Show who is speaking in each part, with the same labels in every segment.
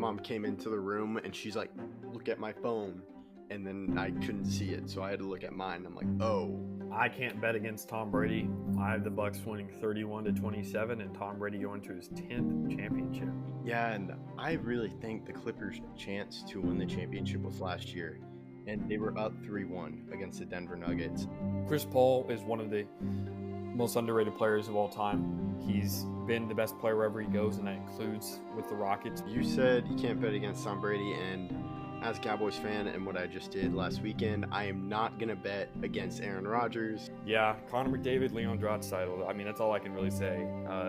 Speaker 1: mom came into the room and she's like, look at my phone. And then I couldn't see it, so I had to look at mine. I'm like, oh.
Speaker 2: I can't bet against Tom Brady. I have the Bucks winning 31-27 and Tom Brady going to his 10th championship.
Speaker 1: Yeah, and I really think the Clippers' chance to win the championship was last year. And they were up 3-1 against the Denver Nuggets.
Speaker 2: Chris Paul is one of the most underrated players of all time. He's been the best player wherever he goes, and that includes with the Rockets.
Speaker 1: You said you can't bet against Tom Brady, and as a Cowboys fan and what I just did last weekend, I am not going to bet against Aaron Rodgers.
Speaker 2: Yeah, Connor McDavid, Leon Draisaitl. I mean, that's all I can really say.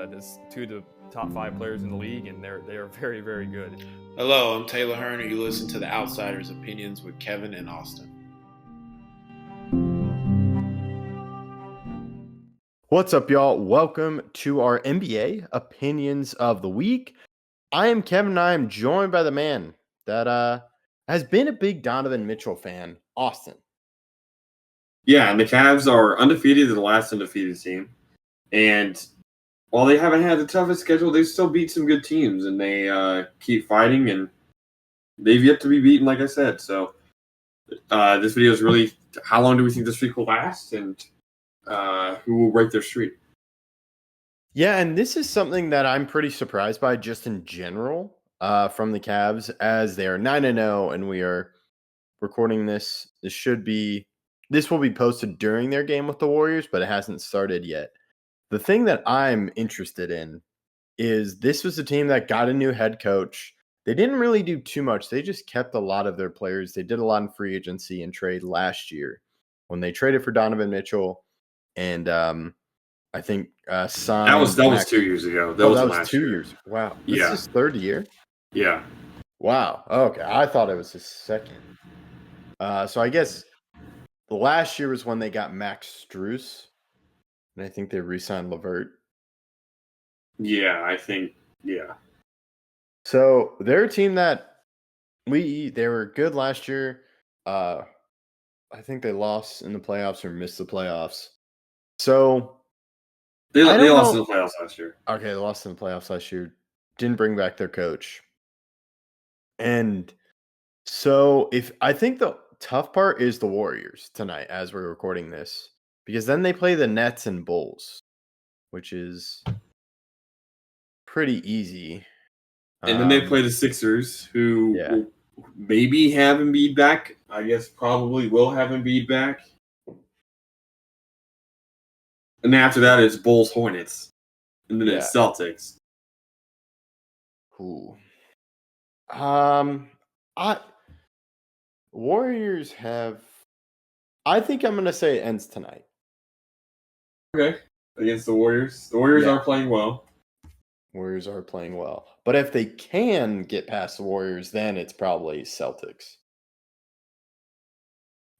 Speaker 2: There's two of the top 5 players in the league, and they are very, very good.
Speaker 3: Hello, I'm Taylor Hearn, and you listen to The Outsiders' Opinions with Kevin and Austin.
Speaker 1: What's up, y'all? Welcome to our NBA Opinions of the Week. I am Kevin, and I am joined by the man that has been a big Donovan Mitchell fan, Austin.
Speaker 4: Yeah, and the Cavs are undefeated, the last undefeated team. And while they haven't had the toughest schedule, they've still beat some good teams, and they keep fighting, and they've yet to be beaten, like I said. So this video is really how long do we think the streak will last, and who will break their streak.
Speaker 1: Yeah, and this is something that I'm pretty surprised by just in general from the Cavs, as they are 9-0, and we are recording this. This will be posted during their game with the Warriors, but it hasn't started yet. The thing that I'm interested in is this was a team that got a new head coach. They didn't really do too much. They just kept a lot of their players. They did a lot in free agency and trade last year when they traded for Donovan Mitchell, and I think signed.
Speaker 4: That was 2 years ago. That was
Speaker 1: 2 years. Wow. This
Speaker 4: Yeah.
Speaker 1: is his third year?
Speaker 4: Yeah.
Speaker 1: Wow. Okay. I thought it was his second. So I guess the last year was when they got Max Strus, and I think they re-signed LeVert.
Speaker 4: Yeah, I think, yeah.
Speaker 1: So they're a team that they were good last year. I think they lost in the playoffs or missed the playoffs. So
Speaker 4: They lost in the playoffs last year.
Speaker 1: Okay, they lost in the playoffs last year. Didn't bring back their coach. And so I think the tough part is the Warriors tonight as we're recording this, because then they play the Nets and Bulls, which is pretty easy.
Speaker 4: And then they play the Sixers, who will maybe have Embiid back. I guess probably will have Embiid back. And after that, it's Bulls Hornets. And then it's Celtics.
Speaker 1: Ooh. Warriors have. I think I'm going to say it ends tonight.
Speaker 4: Okay. Against the Warriors. The Warriors are playing well.
Speaker 1: Warriors are playing well. But if they can get past the Warriors, then it's probably Celtics,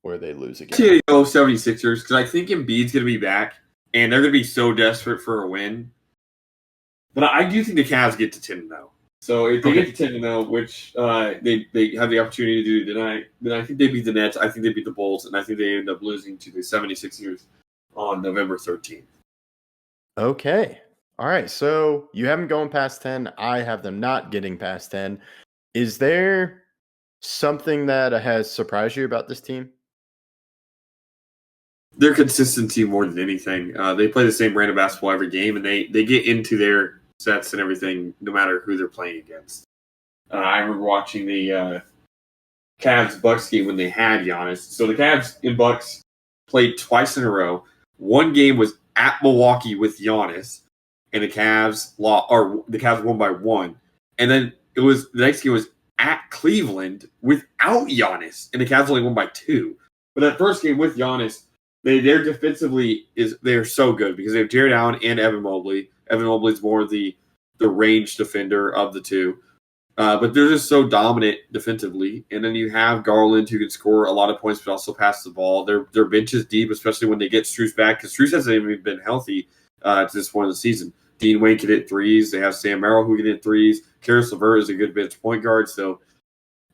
Speaker 1: where they lose again.
Speaker 4: I'm go 76ers, because I think Embiid's going to be back, and they're going to be so desperate for a win. But I do think the Cavs get to 10-0. So if they get to 10-0, which they have the opportunity to do tonight, then I think they beat the Nets, I think they beat the Bulls, and I think they end up losing to the 76ers on November 13th.
Speaker 1: Okay. All right. So you have them going past 10. I have them not getting past 10. Is there something that has surprised you about this team?
Speaker 4: Their consistency more than anything. They play the same brand of basketball every game, and they get into their sets and everything no matter who they're playing against. I remember watching the Cavs-Bucks game when they had Giannis. So the Cavs and Bucks played twice in a row. One game was at Milwaukee with Giannis, and the Cavs won by 1. And then the next game was at Cleveland without Giannis, and the Cavs only won by 2. But that first game with Giannis, they're defensively they're so good because they have Jared Allen and Evan Mobley. Evan Mobley's more the range defender of the two. But they're just so dominant defensively. And then you have Garland, who can score a lot of points but also pass the ball. Their bench is deep, especially when they get Strus back, because Strus hasn't even been healthy to this point of the season. Dean Wayne can hit threes. They have Sam Merrill, who can hit threes. Karis LeVert is a good bench point guard. So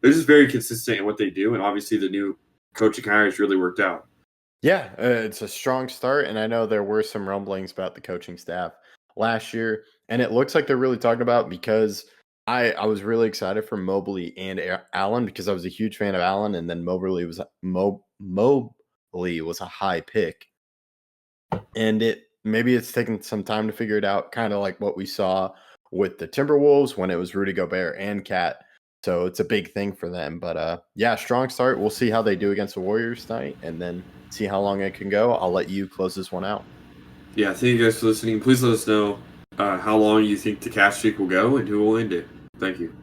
Speaker 4: they're just very consistent in what they do. And obviously the new coaching hire has really worked out.
Speaker 1: Yeah, it's a strong start. And I know there were some rumblings about the coaching staff last year. And it looks like they're really talking about, because I was really excited for Mobley and Allen because I was a huge fan of Allen, and then Mobley was a high pick, and maybe it's taken some time to figure it out, kind of like what we saw with the Timberwolves when it was Rudy Gobert and Cat. So it's a big thing for them. But yeah, strong start. We'll see how they do against the Warriors tonight, and then see how long it can go. I'll let you close this one out.
Speaker 4: Yeah, thank you guys for listening. Please let us know how long you think the Cavs streak will go and who will end it. Thank you.